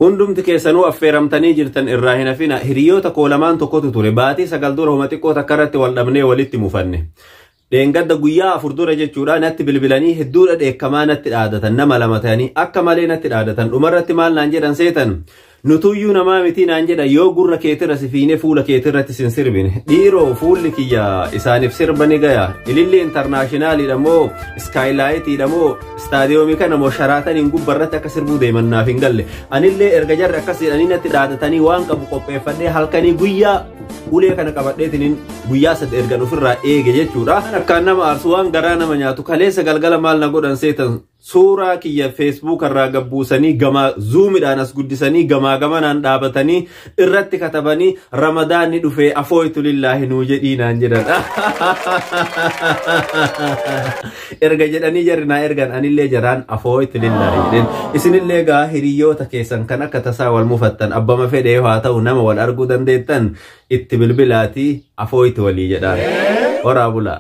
hundumti keessanuu affeeramtanii jirtan irraa hin hafina hiriyoota koo lamaan tokkotu ture baatii 9 dura homa xiqqoo takkarratti wal dhabnee walitti mufanne deengadda guyyaa 4 dura jechuudha natti bilbilanii hedduudha dheekkamaa natti dhaadatan nama lama ta'anii akka malee natti dhaadatan dhumarratti maal naan jedhan seetan nutuyyuu namaa miti naan jedha yoo gurra keetirra sifiine fuula keetirratti sin sirbine dhiiroo fuulli kiyya isaaniif sirbani gaya ililli intarnaashinaaliidha moo iskaayilaayitiidha moo istaadiyoomii kana moo sharaataniin gubbarratti akka sirbuu deemannaaf hin galle anillee erga jarri akkas jedhanii natti dhaadatanii waan qabu qopheeffadhee halkanii guyyaa ulee kana qabadheetiin guyyaa 3 ergan ofirraa eege jechuudha akkaan nama aarsu waan garaa nama nyaatu kaleessa galgala maal na godhan seetan suuraa kiyya Facebook irraa gabbuusanii gama zoomidhaan as guddisanii gamaa gamanaan dhaabatanii irratti katabanii ramadaanni dhufee afooytu lillaahi nuu jedhiinaan jedhan erga jedhanii jarri naa ergan anillee jaraan afooytu lillaahi jedhen isinillee gaa hiriyoota keessan kan akka tasaa wal mufattan abbama fedhee haa ta'u nama wal arguu dandeettan itti bilbilaatii afooytu walii jedhaan horaa bulaa